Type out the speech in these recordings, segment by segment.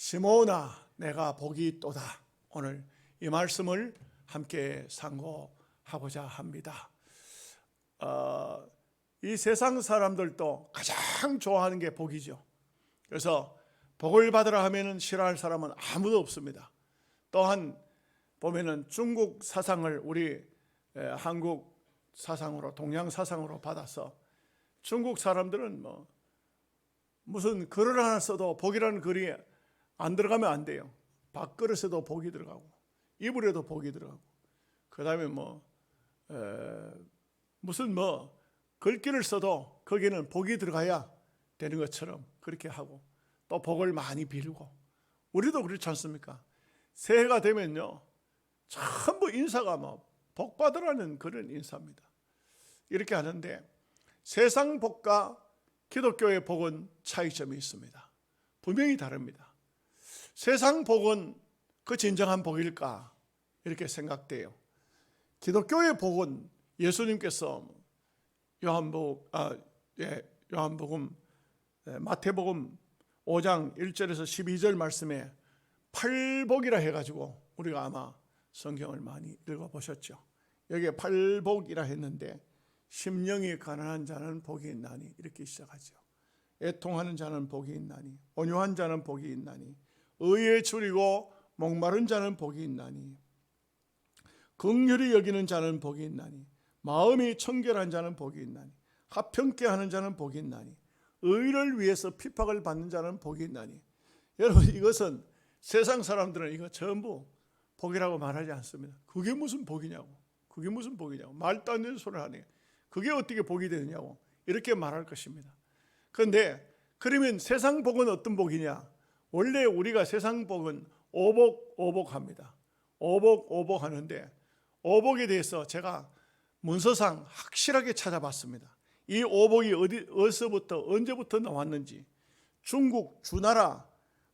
시므온아 내가 복이 있도다. 오늘 이 말씀을 함께 상고하고자 합니다. 이 세상 사람들도 가장 좋아하는 게 복이죠. 그래서 복을 받으라 하면은 싫어할 사람은 아무도 없습니다. 또한 보면은 중국 사상을 우리 한국 사상으로, 동양 사상으로 받아서 중국 사람들은 무슨 글을 하나 써도 복이라는 글이 안 들어가면 안 돼요. 밥그릇에도 복이 들어가고 이불에도 복이 들어가고, 그 다음에 무슨 글귀를 써도 거기는 복이 들어가야 되는 것처럼 그렇게 하고, 또 복을 많이 빌고, 우리도 그렇지 않습니까? 새해가 되면요 전부 인사가 복 받으라는 그런 인사입니다. 이렇게 하는데 세상 복과 기독교의 복은 차이점이 있습니다. 분명히 다릅니다. 세상 복은 그 진정한 복일까? 이렇게 생각돼요. 기독교의 복은 예수님께서 요한복음, 마태복음 5장 1절에서 12절 말씀에 팔복이라 해가지고 우리가 아마 성경을 많이 읽어보셨죠. 여기에 팔복이라 했는데, 심령이 가난한 자는 복이 있나니 이렇게 시작하죠. 애통하는 자는 복이 있나니, 온유한 자는 복이 있나니, 의에 줄이고 목마른 자는 복이 있나니, 긍휼히 여기는 자는 복이 있나니, 마음이 청결한 자는 복이 있나니, 화평케 하는 자는 복이 있나니, 의를 위해서 핍박을 받는 자는 복이 있나니. 여러분, 이것은 세상 사람들은 이거 전부 복이라고 말하지 않습니다. 그게 무슨 복이냐고, 그게 무슨 복이냐고, 말도 안 되는 소리를 하네, 그게 어떻게 복이 되느냐고 이렇게 말할 것입니다. 그런데 그러면 세상 복은 어떤 복이냐? 원래 우리가 세상 복은 오복합니다. 오복하는데, 오복에 대해서 제가 문서상 확실하게 찾아봤습니다. 이 오복이 어디서부터 언제부터 나왔는지. 중국 주나라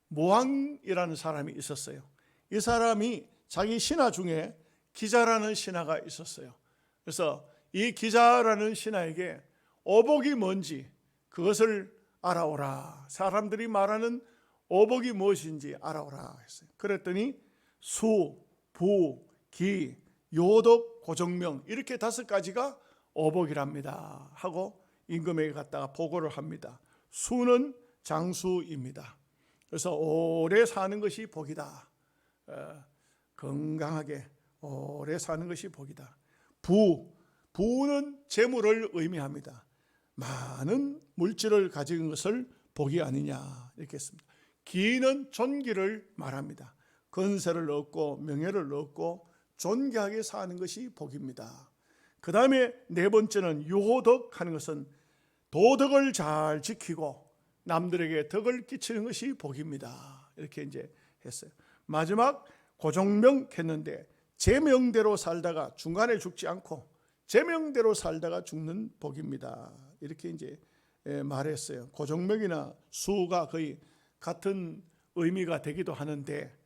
모항이라는 사람이 있었어요. 이 사람이 자기 신하 중에 기자라는 신하가 있었어요. 그래서 이 기자라는 신하에게 오복이 뭔지 그것을 알아오라, 사람들이 말하는 오복이 무엇인지 알아오라 했어요. 그랬더니 수, 부, 기, 요덕, 고정명, 이렇게 5가지가 오복이랍니다 하고 임금에게 갖다가 보고를 합니다. 수는 장수입니다. 그래서 오래 사는 것이 복이다. 건강하게 오래 사는 것이 복이다. 부는 재물을 의미합니다. 많은 물질을 가진 것을 복이 아니냐 이렇게 했습니다. 기는 존귀를 말합니다. 건세를 얻고 명예를 얻고 존귀하게 사는 것이 복입니다. 그 다음에 4번째는 요덕하는 것은 도덕을 잘 지키고 남들에게 덕을 끼치는 것이 복입니다. 이렇게 이제 했어요. 마지막 고정명 했는데, 제명대로 살다가 중간에 죽지 않고 제명대로 살다가 죽는 복입니다. 이렇게 이제 말했어요. 고정명이나 수가 거의 같은 의미가 되기도 하는데,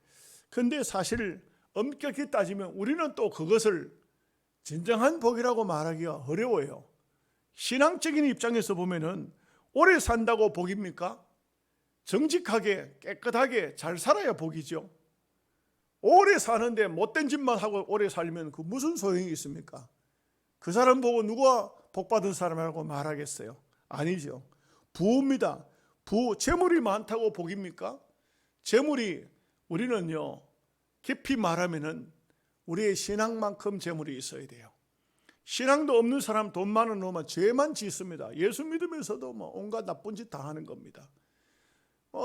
근데 사실 엄격히 따지면 우리는 또 그것을 진정한 복이라고 말하기가 어려워요. 신앙적인 입장에서 보면은 오래 산다고 복입니까? 정직하게 깨끗하게 잘 살아야 복이죠. 오래 사는데 못된 짓만 하고 오래 살면 그 무슨 소용이 있습니까? 그 사람 보고 누가 복받은 사람이라고 말하겠어요? 아니죠. 부입니다. 재물이 많다고 복입니까? 재물이, 우리는요 깊이 말하면은 우리의 신앙만큼 재물이 있어야 돼요. 신앙도 없는 사람 돈 많은 놈은 죄만 짓습니다. 예수 믿으면서도 온갖 나쁜 짓 다 하는 겁니다.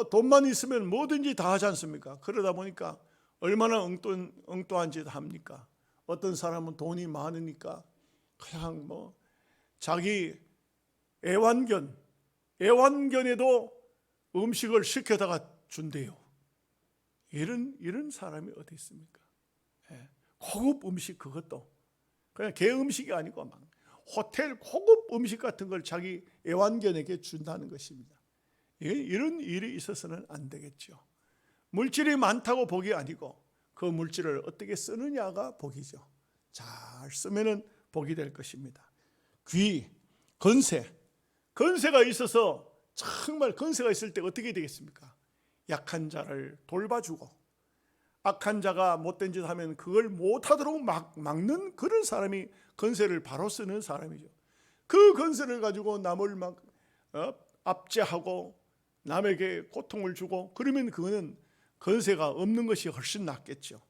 돈만 있으면 뭐든지 다 하지 않습니까? 그러다 보니까 얼마나 엉뚱한 짓 합니까? 어떤 사람은 돈이 많으니까 그냥 자기 애완견에도 음식을 시켜다가 준대요. 이런 사람이 어디 있습니까? 고급 음식, 그것도 그냥 개 음식이 아니고 막 호텔 고급 음식 같은 걸 자기 애완견에게 준다는 것입니다. 이런 일이 있어서는 안 되겠죠. 물질이 많다고 복이 아니고 그 물질을 어떻게 쓰느냐가 복이죠. 잘 쓰면은 복이 될 것입니다. 귀, 건세가 있어서, 정말 건세가 있을 때 어떻게 되겠습니까? 약한 자를 돌봐주고 악한 자가 못된 짓 하면 그걸 못하도록 막는 그런 사람이 건세를 바로 쓰는 사람이죠. 그 건세를 가지고 남을 막 압제하고 남에게 고통을 주고 그러면 그거는 건세가 없는 것이 훨씬 낫겠죠.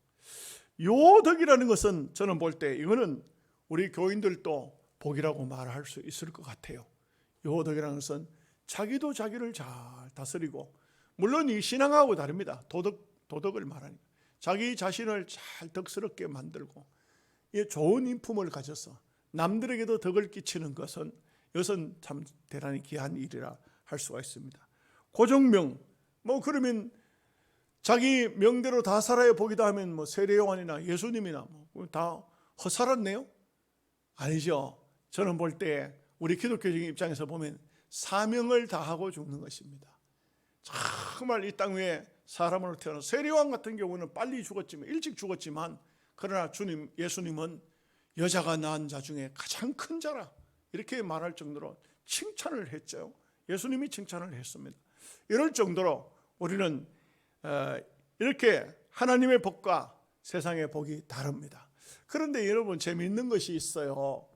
요덕이라는 것은 저는 볼 때 이거는 우리 교인들도 복이라고 말할 수 있을 것 같아요. 요덕이라는 것은 자기도 자기를 잘 다스리고, 물론 이 신앙하고 다릅니다. 도덕을 말하니까 자기 자신을 잘 덕스럽게 만들고 좋은 인품을 가져서 남들에게도 덕을 끼치는 것은 이것은 참 대단히 귀한 일이라 할 수가 있습니다. 고정명, 그러면 자기 명대로 다 살아야 복이다 하면 세례요한이나 예수님이나 다 헛살았네요? 아니죠. 저는 볼 때 우리 기독교적인 입장에서 보면 사명을 다하고 죽는 것입니다. 정말 이 땅 위에 사람으로 태어나 세례요한 같은 경우는 빨리 죽었지만, 일찍 죽었지만, 그러나 예수님은 여자가 낳은 자 중에 가장 큰 자라 이렇게 말할 정도로 칭찬을 했죠. 예수님이 칭찬을 했습니다. 이럴 정도로 우리는 이렇게 하나님의 복과 세상의 복이 다릅니다. 그런데 여러분, 재미있는 것이 있어요.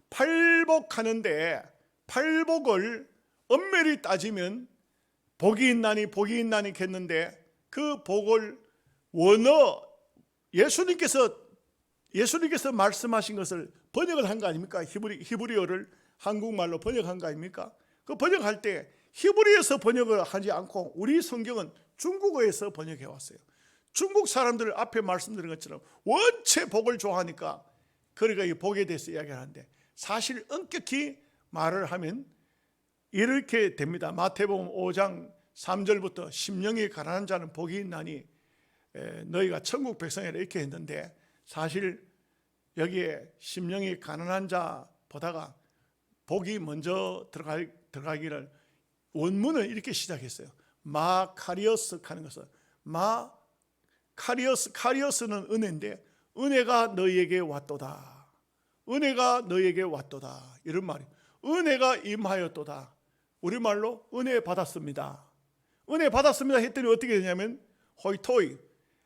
팔복하는데 팔복을 엄밀히 따지면 복이 있나니 복이 있나니 했는데 그 복을 예수님께서 말씀하신 것을 번역을 한 거 아닙니까? 히브리어를 한국말로 번역한 거 아닙니까? 그 번역할 때 히브리어에서 번역을 하지 않고 우리 성경은 중국어에서 번역해 왔어요. 중국 사람들 앞에 말씀드린 것처럼 원체 복을 좋아하니까 그러니까 이 복에 대해서 이야기를 하는데, 사실 엄격히 말을 하면 이렇게 됩니다. 마태복음 5장 3절부터 심령이 가난한 자는 복이 있나니 너희가 천국 백성이라 이렇게 했는데, 사실 여기에 심령이 가난한 자보다가 복이 먼저 들어가기를 원문은 이렇게 시작했어요. 마카리어스 하는 것은 카리어스는 은혜인데 은혜가 너희에게 왔도다. 은혜가 너희에게 왔도다. 이런 말이에요. 은혜가 임하였도다. 우리말로 은혜 받았습니다. 은혜 받았습니다 했더니 어떻게 되냐면 호이토이,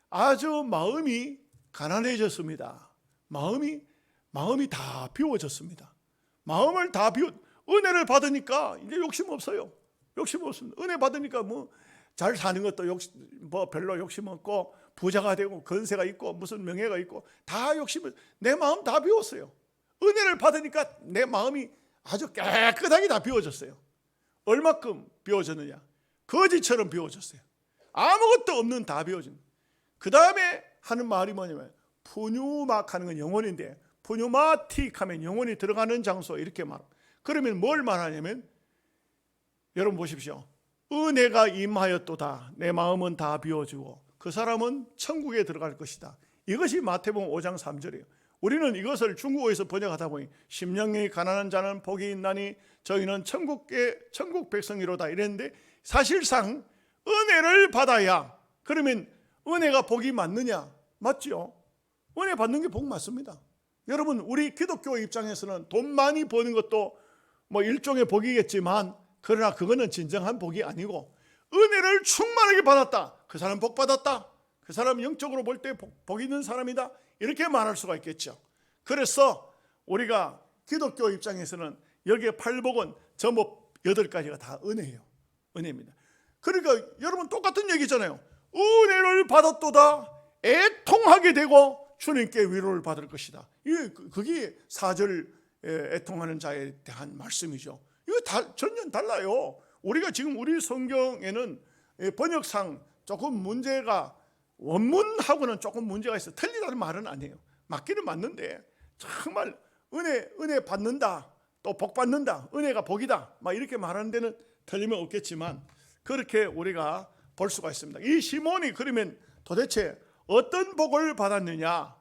아주 마음이 가난해졌습니다. 마음이 다 비워졌습니다. 마음을 다 은혜를 받으니까 이제 욕심 없어요. 욕심 없습니다. 은혜 받으니까 잘 사는 것도 별로 욕심 없고, 부자가 되고 건세가 있고 무슨 명예가 있고 다 욕심을, 내 마음 다 비웠어요. 은혜를 받으니까 내 마음이 아주 깨끗하게 다 비워졌어요. 얼마큼 비워졌느냐? 거지처럼 비워졌어요. 아무것도 없는 다 비워진. 그 다음에 하는 말이 뭐냐면 푸뉴막 하는 건 영혼인데, 푸뉴마틱 하면 영혼이 들어가는 장소 이렇게 말. 그러면 뭘 말하냐면, 여러분 보십시오. 은혜가 임하였도다. 내 마음은 다 비워지고 그 사람은 천국에 들어갈 것이다. 이것이 마태복음 5장 3절이에요. 우리는 이것을 중국어에서 번역하다 보니 심령이 가난한 자는 복이 있나니 저희는 천국 백성이로다 이랬는데, 사실상 은혜를 받아야, 그러면 은혜가 복이 맞느냐? 맞죠? 은혜 받는 게 복 맞습니다. 여러분, 우리 기독교 입장에서는 돈 많이 버는 것도 일종의 복이겠지만, 그러나 그거는 진정한 복이 아니고, 은혜를 충만하게 받았다, 그 사람 복 받았다, 그 사람 영적으로 볼 때 복 있는 사람이다, 이렇게 말할 수가 있겠죠. 그래서 우리가 기독교 입장에서는 여기에 팔복은 전부 8가지가 다 은혜예요. 은혜입니다. 그러니까 여러분 똑같은 얘기잖아요. 은혜를 받았도다, 애통하게 되고 주님께 위로를 받을 것이다. 그게 4절 애통하는 자에 대한 말씀이죠. 이거 전혀 달라요. 우리가 지금 우리 성경에는 번역상 조금 문제가, 원문하고는 조금 문제가 있어. 틀리다는 말은 아니에요. 맞기는 맞는데, 정말 은혜 받는다, 또 복 받는다, 은혜가 복이다, 막 이렇게 말하는 데는 틀림은 없겠지만 그렇게 우리가 볼 수가 있습니다. 이 시몬이 그러면 도대체 어떤 복을 받았느냐?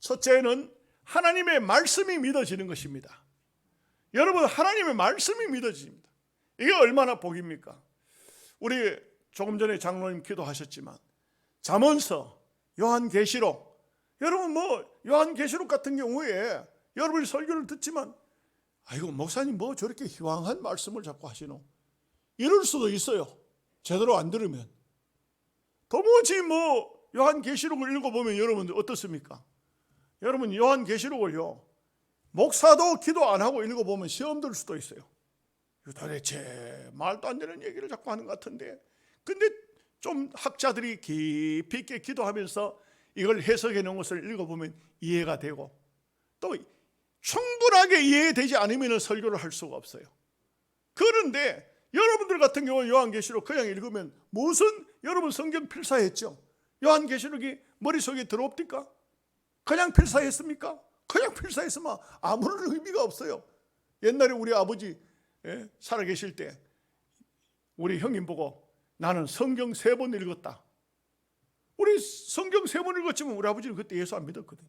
첫째는 하나님의 말씀이 믿어지는 것입니다. 여러분, 하나님의 말씀이 믿어집니다. 이게 얼마나 복입니까? 우리 조금 전에 장로님 기도하셨지만 잠언서, 요한계시록, 여러분 요한계시록 같은 경우에 여러분이 설교를 듣지만, 아이고 목사님 저렇게 희황한 말씀을 자꾸 하시노? 이럴 수도 있어요. 제대로 안 들으면. 도무지 요한계시록을 읽어보면 여러분들 어떻습니까? 여러분 요한계시록을요, 목사도 기도 안 하고 읽어보면 시험 들 수도 있어요. 도대체 말도 안 되는 얘기를 자꾸 하는 것 같은데, 근데 좀 학자들이 깊이 있게 기도하면서 이걸 해석해 놓은 것을 읽어보면 이해가 되고, 또 충분하게 이해되지 않으면 설교를 할 수가 없어요. 그런데 여러분들 같은 경우는 요한계시록 그냥 읽으면 무슨, 여러분 성경 필사했죠? 요한계시록이 머릿속에 들어옵니까? 그냥 필사했습니까? 그냥 필사했으면 아무런 의미가 없어요. 옛날에 우리 아버지 살아계실 때 우리 형님 보고 나는 성경 3번 읽었다. 우리 성경 3번 읽었지만 우리 아버지는 그때 예수 안 믿었거든.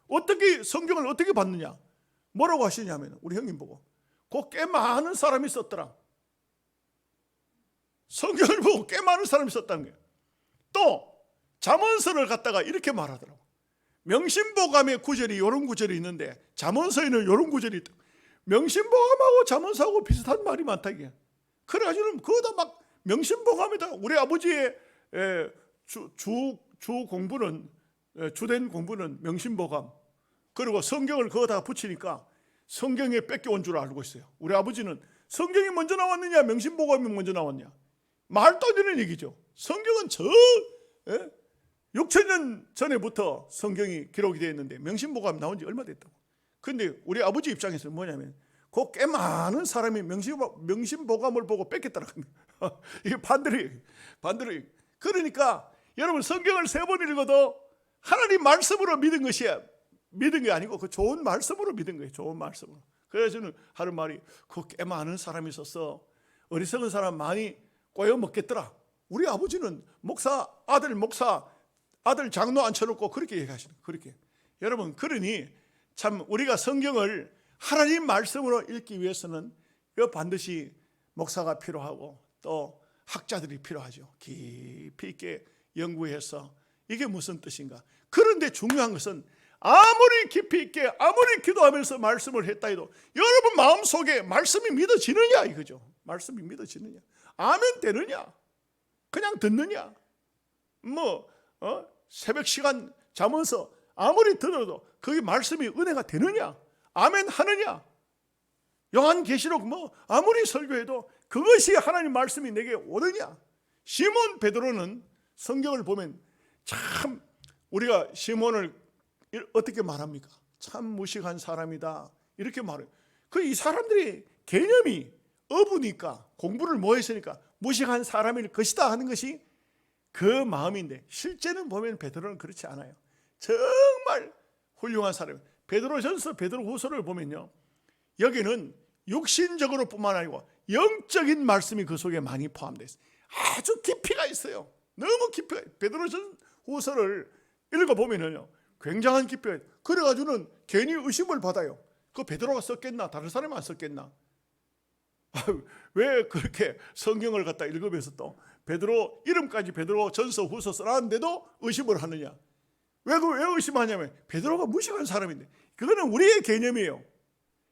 어떻게 성경을 어떻게 봤느냐? 뭐라고 하시냐면 우리 형님 보고 그 꽤 많은 사람이 썼더라. 성경을 보고 꽤 많은 사람이 썼다는 거예요. 또 잠언서를 갖다가 이렇게 말하더라고. 명심보감의 구절이 이런 구절이 있는데 잠언서에는 이런 구절이 있다. 명심보감하고 잠언서하고 비슷한 말이 많다 이게. 그래가지고 그거다 막 명심보감이다. 우리 아버지의 주 공부는, 주된 공부는 명심보감. 그리고 성경을 그거다 붙이니까 성경에 뺏겨온 줄 알고 있어요. 우리 아버지는 성경이 먼저 나왔느냐 명심보감이 먼저 나왔냐, 말도 안 되는 얘기죠. 성경은 6,000년 전에부터 성경이 기록이 되어 있는데 명심보감 나온 지 얼마 됐다고. 근데 우리 아버지 입장에서는 뭐냐면 그 꽤 많은 사람이 명심보감을 보고 뺏겼다는 거예요. 이게 반대로. 그러니까 여러분 성경을 3번 읽어도 하나님 말씀으로 믿은 게 아니고 그 좋은 말씀으로 믿은 거예요. 좋은 말씀으로. 그래서 저는 하는 말이 그 꽤 많은 사람이 있어서 어리석은 사람 많이 꼬여 먹겠더라. 우리 아버지는 아들 장로 앉혀놓고 그렇게 얘기하시는 거예요. 그렇게. 여러분, 그러니 참 우리가 성경을 하나님 말씀으로 읽기 위해서는 반드시 목사가 필요하고 또 학자들이 필요하죠. 깊이 있게 연구해서 이게 무슨 뜻인가. 그런데 중요한 것은 아무리 깊이 있게 아무리 기도하면서 말씀을 했다 해도 여러분 마음속에 말씀이 믿어지느냐 이거죠. 말씀이 믿어지느냐, 아멘 되느냐, 그냥 듣느냐. 새벽 시간 자면서 아무리 들어도 그게 말씀이 은혜가 되느냐, 아멘 하느냐. 요한계시록 아무리 설교해도 그것이 하나님 말씀이 내게 오느냐. 시몬 베드로는 성경을 보면 참 우리가 시몬을 어떻게 말합니까? 참 무식한 사람이다 이렇게 말해요. 이 사람들이 개념이 어부니까 공부를 뭐 했으니까 무식한 사람일 것이다 하는 것이 그 마음인데, 실제는 보면 베드로는 그렇지 않아요. 정말 훌륭한 사람. 베드로전서 베드로후서를 보면요, 여기는 육신적으로 뿐만 아니고 영적인 말씀이 그 속에 많이 포함되어 있어요. 아주 깊이가 있어요. 너무 깊이가 있어요. 베드로전후서를 읽어보면요 굉장한 깊이가 있어요. 그래가지고는 괜히 의심을 받아요. 그 베드로가 썼겠나, 다른 사람이 안 썼겠나. 왜 그렇게 성경을 갖다 읽으면서 또 베드로 이름까지 베드로 전서 후서 써놨는데도 의심을 하느냐. 왜 의심하냐면 베드로가 무식한 사람인데, 그거는 우리의 개념이에요.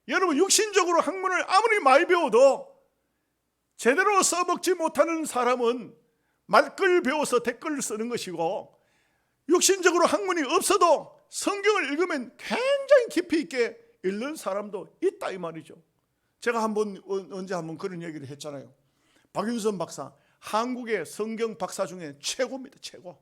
여러분, 육신적으로 학문을 아무리 많이 배워도 제대로 써먹지 못하는 사람은 말글 배워서 댓글을 쓰는 것이고, 육신적으로 학문이 없어도 성경을 읽으면 굉장히 깊이 있게 읽는 사람도 있다 이 말이죠. 제가 언제 한번 그런 얘기를 했잖아요. 박윤선 박사, 한국의 성경 박사 중에 최고입니다. 최고.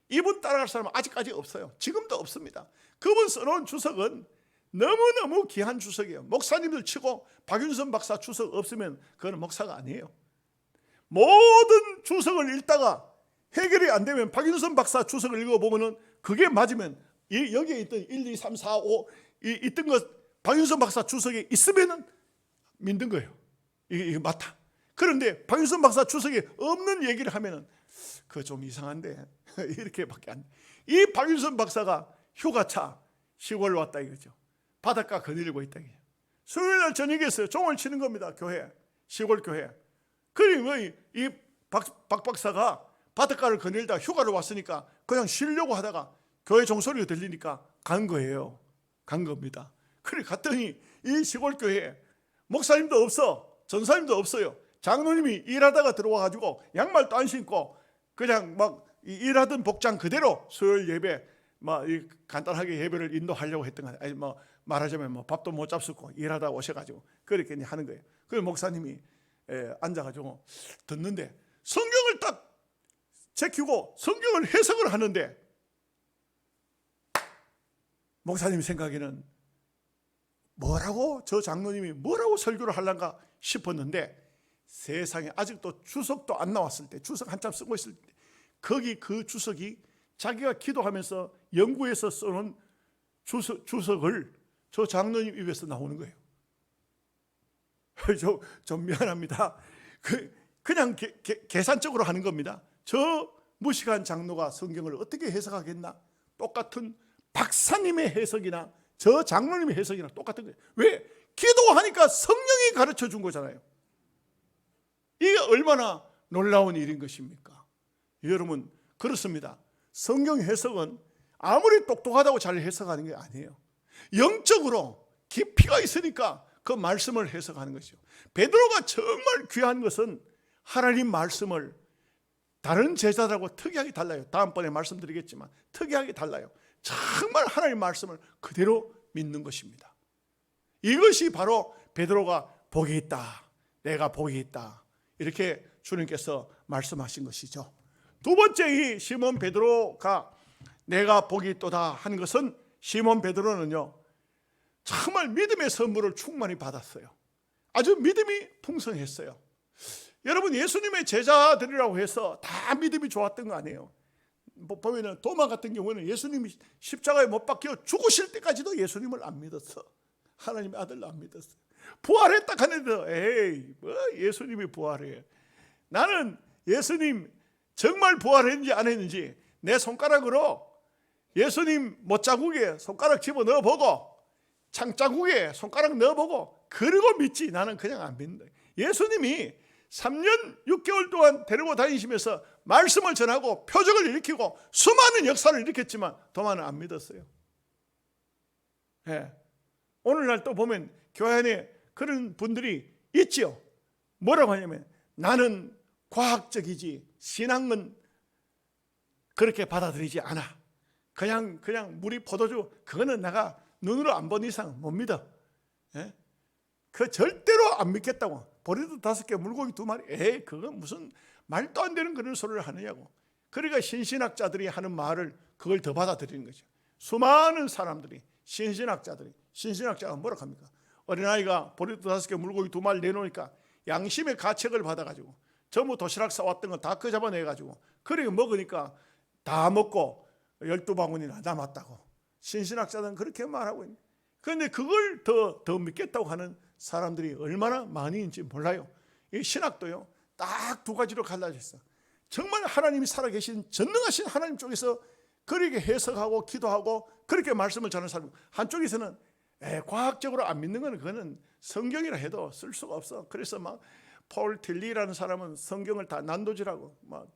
이분 따라갈 사람은 아직까지 없어요. 지금도 없습니다. 그분 써놓은 주석은 너무너무 귀한 주석이에요. 목사님들 치고 박윤선 박사 주석 없으면 그건 목사가 아니에요. 모든 주석을 읽다가 해결이 안 되면 박윤선 박사 주석을 읽어보면 그게 맞으면, 여기에 있던 1, 2, 3, 4, 5 있던 것 박윤선 박사 주석에 있으면 믿는 거예요. 이게 맞다. 그런데 박윤선 박사 주석에 없는 얘기를 하면은 그거 좀 이상한데 이렇게밖에 안 돼. 이 박윤선 박사가 휴가차 시골 왔다 이거죠. 바닷가 거닐고 있다 이거죠. 수요일날 저녁에 종을 치는 겁니다. 교회, 시골 교회. 그리고 이 박 박사가 바닷가를 거닐다 휴가를 왔으니까 그냥 쉬려고 하다가 교회 종소리가 들리니까 간 거예요. 간 겁니다. 그래 갔더니 이 시골 교회에 목사님도 없어, 전사님도 없어요. 장로님이 일하다가 들어와가지고 양말도 안 신고 그냥 막 일하던 복장 그대로 수요일 예배 간단하게 예배를 인도하려고 했던 거 아니 말하자면 밥도 못 잡수고 일하다 오셔가지고 그렇게 하는 거예요. 그 목사님이 앉아가지고 듣는데 성경을 딱 제키고 성경을 해석을 하는데 목사님 생각에는 뭐라고 저 장로님이 뭐라고 설교를 하려는가 싶었는데 세상에 아직도 주석도 안 나왔을 때 주석 한참 쓰고 있을 때 거기 그 주석이 자기가 기도하면서 연구해서 써놓은 주석을 저 장로님 입에서 나오는 거예요. 좀 미안합니다. 그냥 계산적으로 하는 겁니다. 저 무식한 장로가 성경을 어떻게 해석하겠나? 똑같은 박사님의 해석이나 저 장로님의 해석이나 똑같은 거예요. 왜? 기도하니까 성령이 가르쳐 준 거잖아요. 이게 얼마나 놀라운 일인 것입니까? 여러분, 그렇습니다. 성경 해석은 아무리 똑똑하다고 잘 해석하는 게 아니에요. 영적으로 깊이가 있으니까 그 말씀을 해석하는 것이죠. 베드로가 정말 귀한 것은 하나님 말씀을 다른 제자들하고 특이하게 달라요. 다음번에 말씀드리겠지만 특이하게 달라요. 정말 하나님 말씀을 그대로 믿는 것입니다. 이것이 바로 베드로가 복이 있다, 내가 복이 있다, 이렇게 주님께서 말씀하신 것이죠. 두 번째, 이 시몬 베드로가 내가 복이 있도다 한 것은 시몬 베드로는요 정말 믿음의 선물을 충만히 받았어요. 아주 믿음이 풍성했어요. 여러분, 예수님의 제자들이라고 해서 다 믿음이 좋았던 거 아니에요. 보면은 도마 같은 경우는 예수님이 십자가에 못 박혀 죽으실 때까지도 예수님을 안 믿었어. 하나님의 아들을 안 믿었어. 부활했다 하는데도 에이 뭐 예수님이 부활해. 나는 예수님 정말 부활했는지 안 했는지 내 손가락으로 예수님 못자국에 손가락 집어넣어 보고 창자국에 손가락 넣어보고 그리고 믿지. 나는 그냥 안 믿는다. 예수님이 3년 6개월 동안 데리고 다니시면서 말씀을 전하고 표적을 일으키고 수많은 역사를 일으켰지만 도마는 안 믿었어요. 예. 오늘날 또 보면 교회 안에 그런 분들이 있지요. 뭐라고 하냐면 나는 과학적이지 신앙은 그렇게 받아들이지 않아. 그냥 물이 포도주 그거는 내가 눈으로 안 본 이상 못 믿어. 예? 그 절대로 안 믿겠다고. 보리도 5개 물고기 2마리 에이 그건 무슨 말도 안 되는 그런 소리를 하느냐고. 그러니까 신신학자들이 하는 말을 그걸 더 받아들이는 거죠. 수많은 사람들이 신신학자가 뭐라고 합니까? 어린아이가 보리도 5개 물고기 2마리 내놓으니까 양심의 가책을 받아가지고 전부 도시락 싸왔던 거 다 그 잡아내가지고 그렇게 먹으니까 다 먹고 12바구니나 남았다고. 신신학자들은 그렇게 말하고 있는. 그런데 그걸 더 믿겠다고 하는 사람들이 얼마나 많이 있는지 몰라요. 이 신학도요 딱 2가지로 갈라졌어. 정말 하나님이 살아계신 전능하신 하나님 쪽에서 그렇게 해석하고 기도하고 그렇게 말씀을 전하는 사람, 한쪽에서는 과학적으로 안 믿는 건 그거는 성경이라 해도 쓸 수가 없어. 그래서 막 폴 틸리라는 사람은 성경을 다 난도질하고 막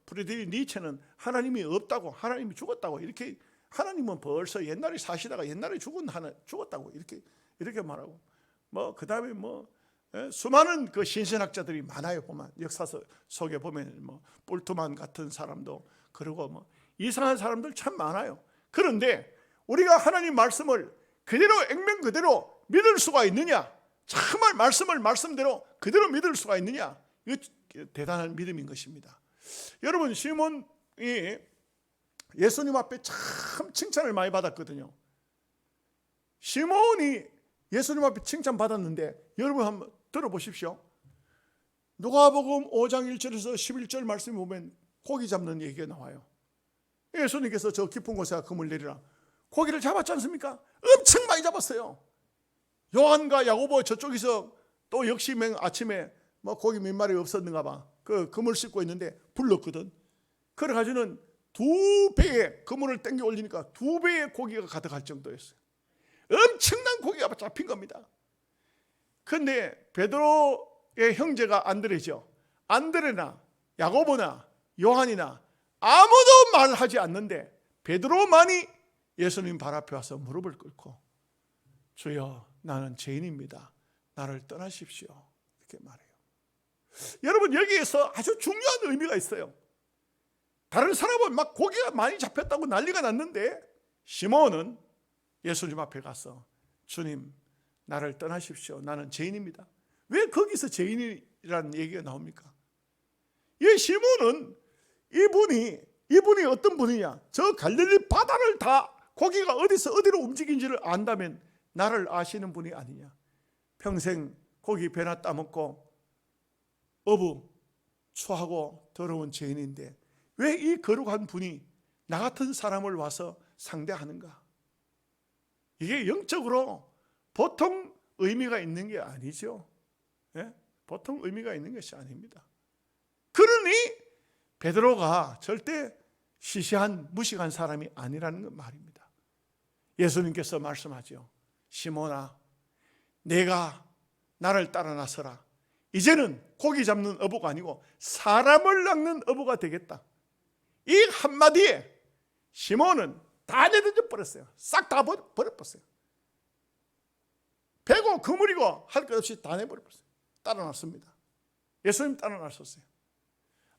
프리드리히 니체는 하나님이 없다고, 하나님이 죽었다고, 이렇게 하나님은 벌써 옛날에 사시다가 옛날에 죽었다고 이렇게 말하고 그다음에 수많은 그 신신학자들이 많아요. 보면 역사 속에 보면 볼트만 같은 사람도 그리고 이상한 사람들 참 많아요. 그런데 우리가 하나님 말씀을 그대로 액면 그대로 믿을 수가 있느냐? 정말 말씀을 말씀대로 그대로 믿을 수가 있느냐? 이거 대단한 믿음인 것입니다. 여러분, 시몬이 예수님 앞에 참 칭찬을 많이 받았거든요. 시몬이 예수님 앞에 칭찬받았는데 여러분 한번 들어보십시오. 누가복음 5장 1절에서 11절 말씀에 보면 고기 잡는 얘기가 나와요. 예수님께서 저 깊은 곳에 그물 내리라. 고기를 잡았지 않습니까? 엄청 많이 잡았어요. 요한과 야고보 저쪽에서 또 역시 아침에 고기 몇 마리 없었는가 봐. 그 그물 싣고 있는데 불렀거든. 그래가지고는 2배의 그물을 땡겨 올리니까 2배의 고기가 가득할 정도였어요. 엄청난 고기가 잡힌 겁니다. 그런데 베드로의 형제가 안드레죠. 안드레나 야고보나 요한이나 아무도 말하지 않는데 베드로만이 예수님 발 앞에 와서 무릎을 꿇고 주여 나는 죄인입니다. 나를 떠나십시오. 이렇게 말해요. 여러분, 여기에서 아주 중요한 의미가 있어요. 다른 사람은 막 고기가 많이 잡혔다고 난리가 났는데 시몬은 예수님 앞에 가서 주님, 나를 떠나십시오. 나는 죄인입니다. 왜 거기서 죄인이라는 얘기가 나옵니까? 이 시몬은 이분이 어떤 분이냐? 저 갈릴리 바다를 다 고기가 어디서 어디로 움직인지를 안다면 나를 아시는 분이 아니냐? 평생 고기 배나 따먹고 어부 추하고 더러운 죄인인데 왜 이 거룩한 분이 나 같은 사람을 와서 상대하는가? 이게 영적으로 보통 의미가 있는 게 아니죠. 예? 보통 의미가 있는 것이 아닙니다. 그러니 베드로가 절대 시시한 무식한 사람이 아니라는 건 말입니다. 예수님께서 말씀하죠. 시몬아, 내가 나를 따라 나서라. 이제는 고기 잡는 어부가 아니고 사람을 낚는 어부가 되겠다. 이 한마디에 시몬은 다 내던져 버렸어요. 싹 다 버려버렸어요. 배고 그물이고 할 것 없이 다 내버려버렸어요. 따라 났습니다. 예수님 따라 나섰어요.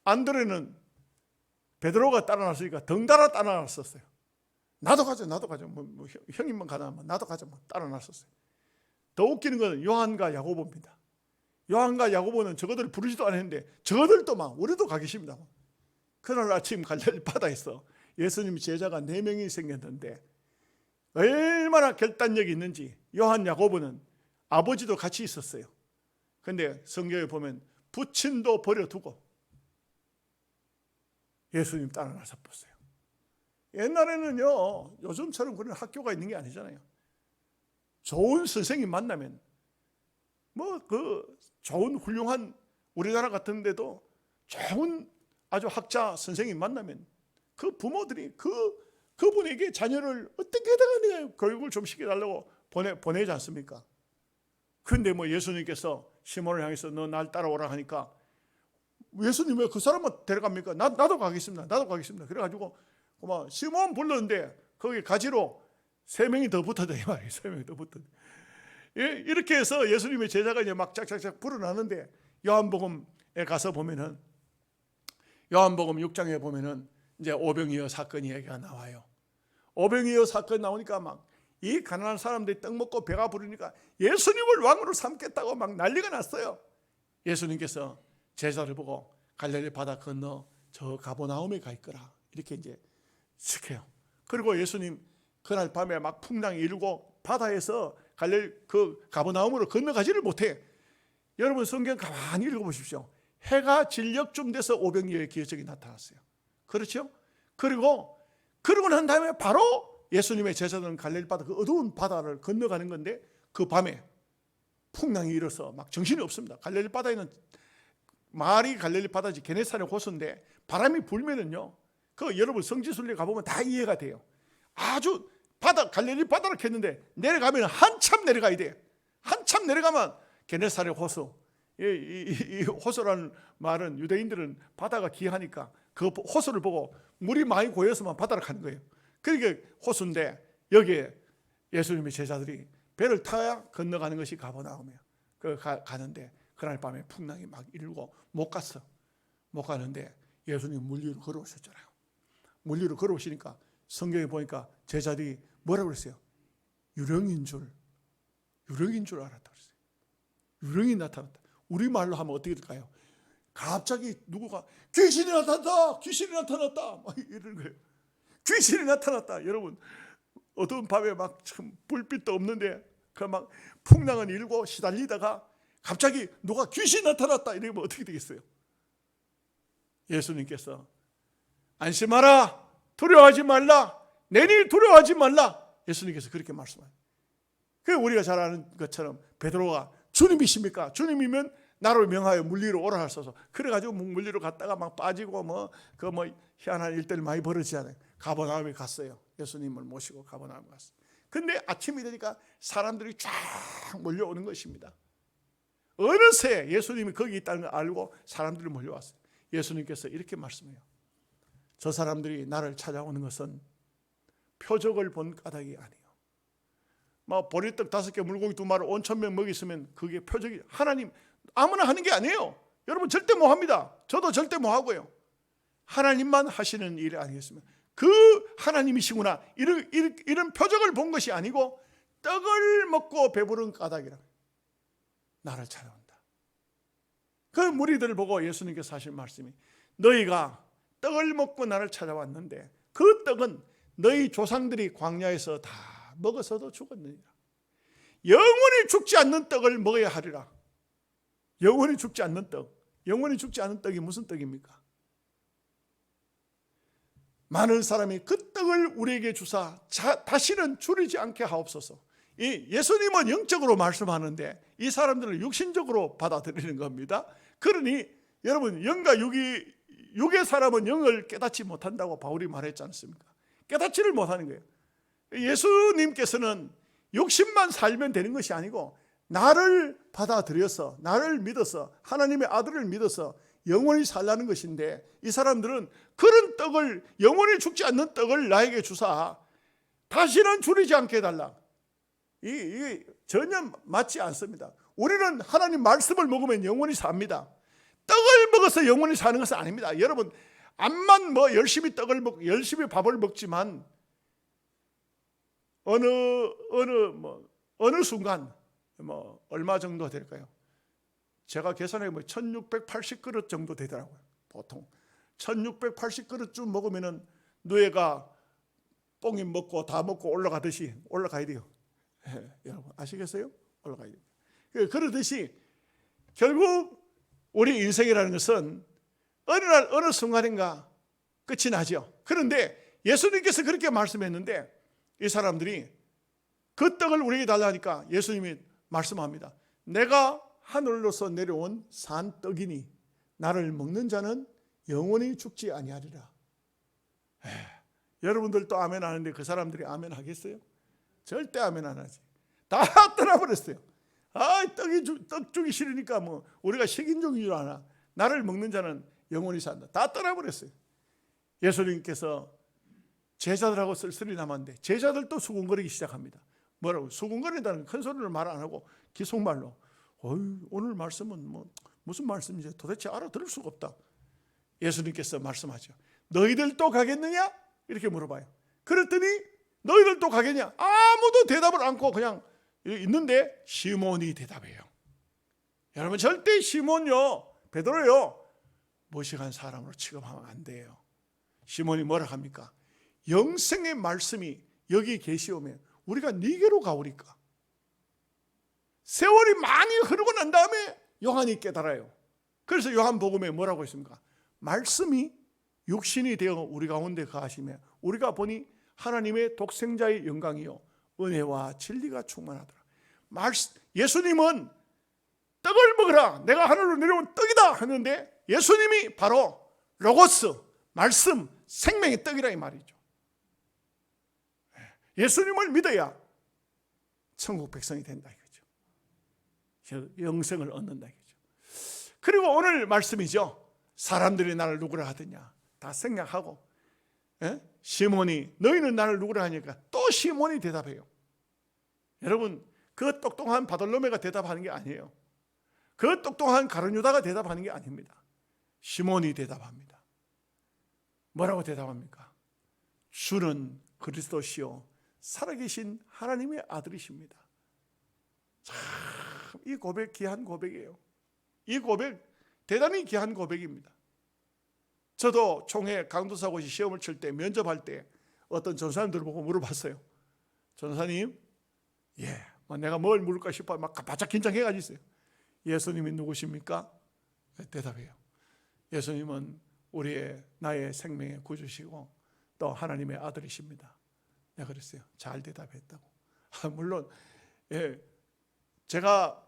안드레는 베드로가 따라 났으니까 덩달아 따라 났었어요. 나도 가자. 뭐 형님만 가나 나도 가자. 따라 났었어요. 더 웃기는 건 요한과 야고보입니다. 요한과 야고보는 저거들 부르지도 않았는데 저거들도 막 우리도 가기 싫습니다. 그날 아침 갈릴리 바다에서 예수님 제자가 4명이 생겼는데 얼마나 결단력이 있는지 요한, 야고보는 아버지도 같이 있었어요. 그런데 성경에 보면 부친도 버려두고 예수님 따라 나섰어요. 옛날에는요, 요즘처럼 그런 학교가 있는 게 아니잖아요. 좋은 선생님 만나면 좋은 훌륭한 우리나라 같은 데도 좋은 아주 학자 선생님 만나면 그 부모들이 그분에게 자녀를 어떻게다가 내가 교육을 좀 시켜달라고 보내지 않습니까? 그런데 예수님께서 시몬을 향해서 너 날 따라오라 하니까 예수님 왜 그 사람을 데려갑니까? 나도 가겠습니다. 그래가지고 시몬 불렀는데 거기 가지로 3명이 더 붙어져 이 말이에요. 3명이 더 붙어. 이렇게 해서 예수님의 제자가 이제 막 짝짝짝 불어나는데 요한복음에 가서 보면은 요한복음 6장에 보면은 이제 오병이어 사건이 얘기가 나와요. 오병이어 사건 나오니까 막 이 가난한 사람들이 떡 먹고 배가 부르니까 예수님을 왕으로 삼겠다고 막 난리가 났어요. 예수님께서 제자를 보고 갈릴리 바다 건너 저 가버나움에 가 있거라 이렇게 이제 시켜요. 그리고 예수님 그날 밤에 막 풍랑이 일고 바다에서 그 가버나움으로 건너가지를 못해. 여러분 성경 가만히 읽어보십시오. 해가 진력쯤 돼서 오병이어의 기적이 나타났어요. 그렇죠? 그리고 난 다음에 바로 예수님의 제자들은 갈릴리 바다 그 어두운 바다를 건너가는 건데 그 밤에 풍랑이 일어서 막 정신이 없습니다. 갈릴리 바다에는 말이 갈릴리 바다지 게네사렛 호수인데 바람이 불면은요. 여러분 성지순례 가보면 다 이해가 돼요. 아주 갈릴리 바다를 켰는데 내려가면 한참 내려가야 돼. 한참 내려가면 게네사렛 호수. 이 호수라는 말은 유대인들은 바다가 귀하니까 그 호수를 보고 물이 많이 고여서만 바다를 가는 거예요. 그러니까 호수인데 여기에 예수님의 제자들이 배를 타야 건너가는 것이 가버나움이에요. 가는데 그날 밤에 풍랑이 막 일고 못 가는데 예수님 물 위로 걸어오셨잖아요. 물 위로 걸어오시니까 성경에 보니까 제자들이 뭐라고 그랬어요? 유령인 줄 알았다 그랬어요. 유령이 나타났다. 우리말로 하면 어떻게 될까요? 갑자기 누구가 귀신이 나타났다 막 이러는 거예요. 귀신이 나타났다. 여러분 어두운 밤에 막 참 불빛도 없는데 막 풍랑은 일고 시달리다가 갑자기 누가 귀신이 나타났다 이러면 어떻게 되겠어요? 예수님께서 안심하라, 두려워하지 말라, 내니 두려워하지 말라. 예수님께서 그렇게 말씀하세요. 우리가 잘 아는 것처럼 베드로가 주님이십니까? 주님이면 나를 명하여 물 위로 오라 하소서. 그래가지고 물 위로 갔다가 막 빠지고 희한한 일들이 많이 벌어지잖아요. 가버나움에 갔어요. 예수님을 모시고 가버나움에 갔어요. 근데 아침이 되니까 사람들이 쫙 몰려오는 것입니다. 어느새 예수님이 거기 있다는 걸 알고 사람들이 몰려왔어요. 예수님께서 이렇게 말씀해요. 저 사람들이 나를 찾아오는 것은 표적을 본 까닭이 아니에요. 보리떡 5개 물고기 2마리 5,000명 먹였으면 그게 표적이 하나님 아무나 하는 게 아니에요. 여러분 절대 못 합니다. 저도 절대 못 하고요. 하나님만 하시는 일 아니겠습니까? 그 하나님이시구나 이런 표적을 본 것이 아니고 떡을 먹고 배부른 까닭이라 나를 찾아온다. 그 무리들을 보고 예수님께서 하신 말씀이 너희가 떡을 먹고 나를 찾아왔는데 그 떡은 너희 조상들이 광야에서 다 먹어서도 죽었느니라. 영원히 죽지 않는 떡을 먹어야 하리라. 영원히 죽지 않는 떡. 영원히 죽지 않는 떡이 무슨 떡입니까? 많은 사람이 그 떡을 우리에게 주사 다시는 줄이지 않게 하옵소서. 이 예수님은 영적으로 말씀하는데 이 사람들은 육신적으로 받아들이는 겁니다. 그러니 여러분 영과 육의 사람은 영을 깨닫지 못한다고 바울이 말했지 않습니까? 깨닫지를 못하는 거예요. 예수님께서는 욕심만 살면 되는 것이 아니고 나를 받아들여서 나를 믿어서 하나님의 아들을 믿어서 영원히 살라는 것인데 이 사람들은 그런 떡을 영원히 죽지 않는 떡을 나에게 주사 다시는 줄이지 않게 해달라. 이게 전혀 맞지 않습니다. 우리는 하나님 말씀을 먹으면 영원히 삽니다. 떡을 먹어서 영원히 사는 것은 아닙니다. 여러분 암만 열심히 떡을 먹고 열심히 밥을 먹지만 어느 순간 얼마 정도 될까요? 제가 계산해 보면 1680그릇 정도 되더라고요. 보통 1680그릇쯤 먹으면은 뇌가 뽕이 먹고 다 먹고 올라가듯이 올라가야 돼요. 여러분 아시겠어요? 올라가야 돼요. 그러듯이 결국 우리 인생이라는 것은 어느 날 어느 순간인가 끝이 나죠. 그런데 예수님께서 그렇게 말씀했는데 이 사람들이 그 떡을 우리에게 달라니까 예수님이 말씀합니다. 내가 하늘로서 내려온 산 떡이니 나를 먹는 자는 영원히 죽지 아니하리라. 여러분들도 아멘 하는데 그 사람들이 아멘 하겠어요? 절대 아멘 안 하지. 다 떠나버렸어요. 떡 주기 싫으니까 우리가 식인종인 줄 아나. 나를 먹는 자는 영원히 산다. 다 떠나버렸어요. 예수님께서 제자들하고 쓸쓸히 남았는데 제자들도 수군거리기 시작합니다. 뭐라고? 수군거린다는 큰 소리를 말 안 하고 기속말로 오늘 말씀은 무슨 말씀인지 도대체 알아들을 수가 없다. 예수님께서 말씀하죠. 너희들도 가겠느냐? 이렇게 물어봐요. 그랬더니 너희들도 가겠냐? 아무도 대답을 않고 그냥 있는데 시몬이 대답해요. 여러분 절대 시몬요 베드로요 무식한 사람으로 취급하면 안 돼요. 시몬이 뭐라 합니까? 영생의 말씀이 여기 계시오면 우리가 네게로 가오리까. 세월이 많이 흐르고 난 다음에 요한이 깨달아요. 그래서 요한복음에 뭐라고 했습니까? 말씀이 육신이 되어 우리 가운데 거하시며 우리가 보니 하나님의 독생자의 영광이요 은혜와 진리가 충만하더라. 예수님은 떡을 먹으라 내가 하늘로 내려온 떡이다 하는데 예수님이 바로 로고스 말씀 생명의 떡이라 이 말이죠. 예수님을 믿어야 천국 백성이 된다 이거죠. 영생을 얻는다 이거죠. 그리고 오늘 말씀이죠. 사람들이 나를 누구라 하더냐 다 생략하고 시몬이 너희는 나를 누구라 하니까 또 시몬이 대답해요. 여러분 그 똑똑한 바돌로메가 대답하는 게 아니에요. 그 똑똑한 가룟유다가 대답하는 게 아닙니다. 시몬이 대답합니다. 뭐라고 대답합니까? 주는 그리스도시요 살아계신 하나님의 아들이십니다. 참 이 고백 귀한 고백이에요. 이 고백 대단히 귀한 고백입니다. 저도 총회 강도사고시 시험을 칠 때 면접할 때 어떤 전사님들 보고 물어봤어요. 전사님, 내가 뭘 물을까 싶어 막 바짝 긴장해가지고 있어요. 예수님이 누구십니까? 대답해요. 예수님은 나의 생명의 구주시고 또 하나님의 아들이십니다. 내가 그랬어요. 잘 대답했다고. 물론 제가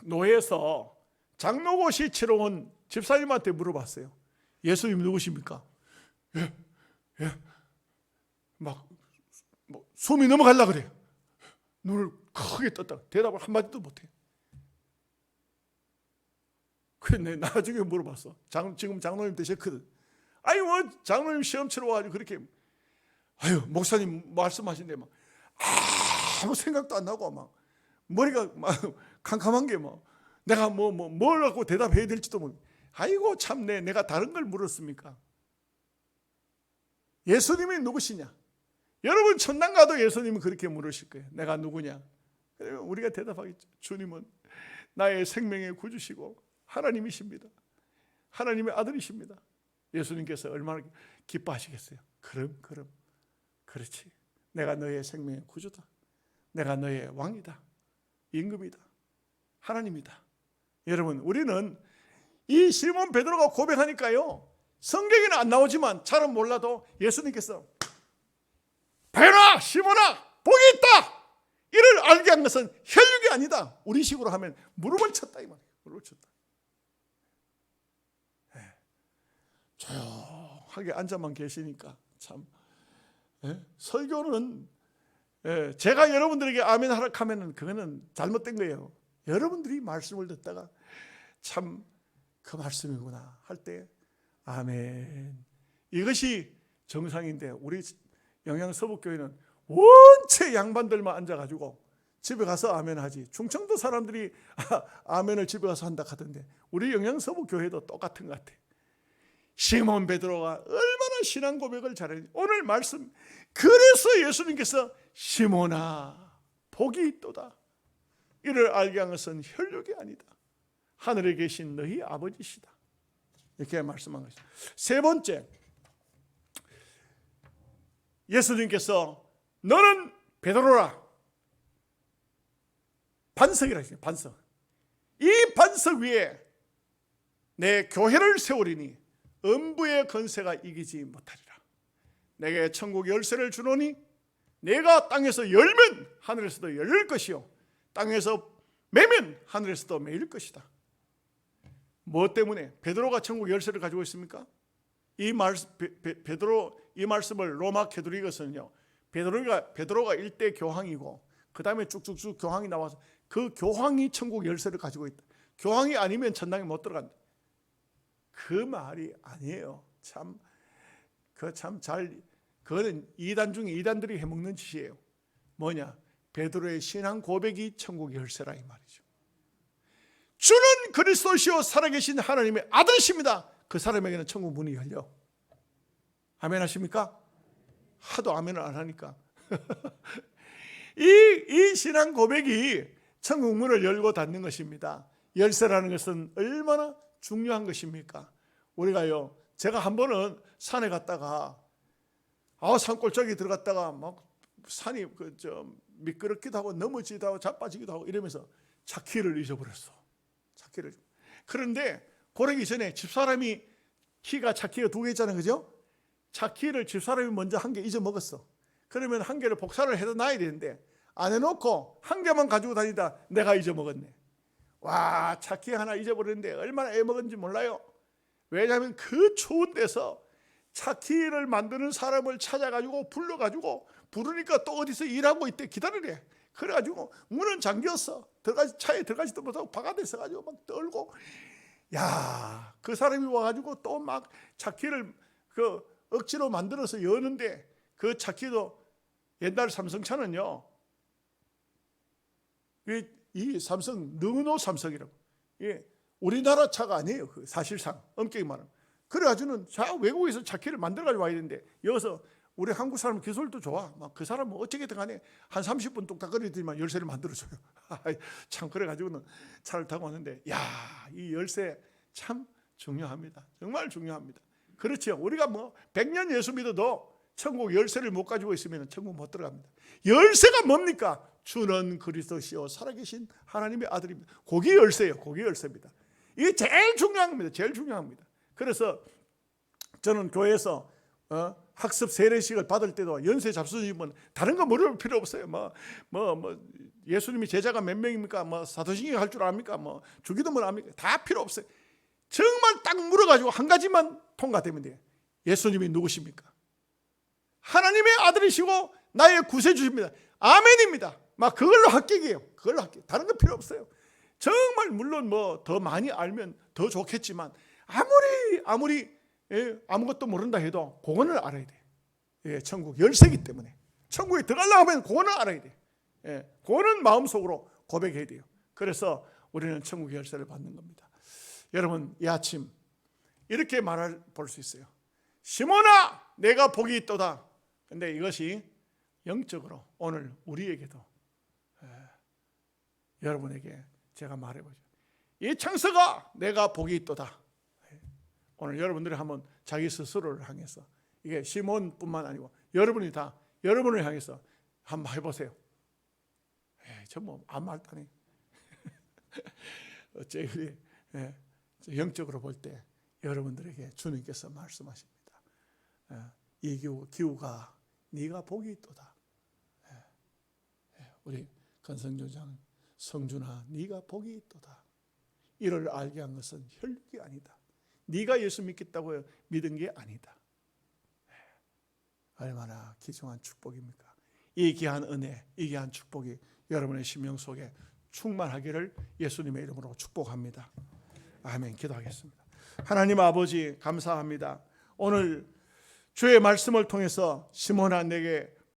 노예에서 장로고시 치러 온 집사님한테 물어봤어요. 예수님 누구십니까? 막 숨이 넘어가려고 그래요. 눈을 크게 떴다. 대답을 한마디도 못해요. 그래 나중에 물어봤어. 지금 장로님 되셨거든. 장로님 시험 치러 와가지고 그렇게 목사님 말씀하신데 막 아무 생각도 안 나고 막 머리가 막 캄캄한 게 내가 뭘 갖고 대답해야 될지도 모르고 참내 내가 다른 걸 물었습니까? 예수님이 누구시냐? 여러분 천당 가도 예수님은 그렇게 물으실 거예요. 내가 누구냐? 그러면 우리가 대답하겠죠. 주님은 나의 생명의 구주시고 하나님이십니다. 하나님의 아들이십니다. 예수님께서 얼마나 기뻐하시겠어요? 그럼 그렇지. 내가 너의 생명의 구주다. 내가 너의 왕이다. 임금이다. 하나님이다. 여러분, 우리는 이 시몬 베드로가 고백하니까요, 성경에는 안 나오지만 잘은 몰라도 예수님께서 베드로야, 시몬아, 복이 있다. 이를 알게 한 것은 혈육이 아니다. 우리 식으로 하면 무릎을 쳤다 이 말이에요. 무릎을 쳤다. 조용하게 앉아만 계시니까 참, 설교는 제가 여러분들에게 아멘 하라 하면은 그거는 잘못된 거예요. 여러분들이 말씀을 듣다가 참 그 말씀이구나 할 때 아멘, 이것이 정상인데, 우리 영양서북교회는 원체 양반들만 앉아가지고 집에 가서 아멘 하지. 충청도 사람들이 아멘을 집에 가서 한다 하던데, 우리 영양서북교회도 똑같은 것 같아. 시몬 베드로가 얼마나 신앙 고백을 잘했는지 오늘 말씀. 그래서 예수님께서 시몬아, 복이 있도다. 이를 알게 한 것은 혈육이 아니다. 하늘에 계신 너희 아버지시다. 이렇게 말씀한 것이죠. 세 번째, 예수님께서 너는 베드로라. 반석이라 했어요. 반석. 이 반석 위에 내 교회를 세우리니 음부의 권세가 이기지 못하리라. 내게 천국 열쇠를 주노니 내가 땅에서 열면 하늘에서도 열릴 것이요 땅에서 매면 하늘에서도 매일 것이다. 뭐 때문에 베드로가 천국 열쇠를 가지고 있습니까? 이 말씀을 로마 캐토릭에서는요, 베드로가 일대 교황이고 그 다음에 쭉쭉쭉 교황이 나와서 그 교황이 천국 열쇠를 가지고 있다. 교황이 아니면 천당에 못 들어간다. 그 말이 아니에요. 그거는 이단 중에 이단들이 해먹는 짓이에요. 뭐냐? 베드로의 신앙 고백이 천국 열쇠라 이 말이죠. 주는 그리스도시요 살아계신 하나님의 아들이십니다. 그 사람에게는 천국 문이 열려. 아멘 하십니까? 하도 아멘을 안 하니까. 이 신앙 고백이 천국 문을 열고 닫는 것입니다. 열쇠라는 것은 얼마나 중요한 것입니까? 우리가요, 제가 한 번은 산에 갔다가 산골짜기 들어갔다가 막 산이 미끄럽기도 하고 넘어지기도 하고 자빠지기도 하고 이러면서 차키를 잊어버렸어. 차키를. 그런데 고르기 전에 집사람이 차키가 2개 있잖아요, 그죠? 차키를 집사람이 먼저 1개 잊어먹었어. 그러면 1개를 복사를 해서 놔야 되는데 안 해놓고 1개만 가지고 다니다 내가 잊어먹었네. 와, 차키 하나 잊어버렸는데 얼마나 애먹은지 몰라요. 왜냐하면 그 추운 데서 차키를 만드는 사람을 찾아가지고 불러가지고 부르니까 또 어디서 일하고 있대 기다리래. 그래가지고 문은 잠겼어. 차에 들어가지도 못하고 바깥에 서가지고 막 떨고, 야, 그 사람이 와가지고 또 막 차키를 억지로 만들어서 여는데, 그 차키도 옛날 삼성차는요, 이 삼성 르노 삼성이라고, 우리나라 차가 아니에요. 사실상 엄격히 말하면. 그래가지고는 외국에서 차키를 만들어가지고 와야 되는데, 여기서 우리 한국 사람 기술도 좋아. 막 그 사람은 어떻게든 간에 한 30분 뚝딱거리더니만 열쇠를 만들어줘요. 참, 그래가지고는 차를 타고 왔는데, 야, 이 열쇠 참 중요합니다. 정말 중요합니다. 그렇죠. 우리가 100년 예수 믿어도 천국 열쇠를 못 가지고 있으면 천국 못 들어갑니다. 열쇠가 뭡니까? 주는 그리스도시요 살아계신 하나님의 아들입니다. 그게 열쇠예요. 그게 열쇠입니다. 이게 제일 중요한 겁니다. 제일 중요합니다. 그래서 저는 교회에서 학습 세례식을 받을 때도 연세 잡수님은 다른 거 물을 필요 없어요. 예수님이 제자가 몇 명입니까? 사도신경 할 줄 압니까? 주기도문 압니까? 다 필요 없어요. 정말 딱 물어가지고 한 가지만 통과되면 돼요. 예수님이 누구십니까? 하나님의 아들이시고 나의 구세주십니다. 아멘입니다. 그걸로 합격이에요. 그걸로 합격. 다른 거 필요 없어요. 정말 물론 더 많이 알면 더 좋겠지만 아무리 아무것도 모른다 해도 그거는 알아야 돼. 천국 열쇠이기 때문에 천국에 들어가려고 하면 그거는 알아야 돼. 그거는 마음속으로 고백해야 돼요. 그래서 우리는 천국 열쇠를 받는 겁니다. 여러분, 이 아침 이렇게 볼 수 있어요. 시몬아 내가 복이 있도다. 근데 이것이 영적으로 오늘 우리에게도 여러분에게 제가 말해보죠. 이 청서가 내가 복이 있도다. 오늘 여러분들이 한번 자기 스스로를 향해서, 이게 시몬뿐만 아니고 여러분이 다 여러분을 향해서 한번 해보세요. 저 뭐 아무 말도 안 해. 어째 영적으로 볼 때 여러분들에게 주님께서 말씀하십니다. 이 기후가 네가 복이 있도다. 우리 건성조장 성준아 네가 복이 있도다. 이를 알게 한 것은 혈육이 아니다. 네가 예수 믿겠다고 믿은 게 아니다. 얼마나 귀중한 축복입니까? 이 귀한 은혜, 이 귀한 축복이 여러분의 심령 속에 충만하기를 예수님의 이름으로 축복합니다. 아멘. 기도하겠습니다. 하나님 아버지 감사합니다. 오늘 주의 말씀을 통해서 시몬아 내게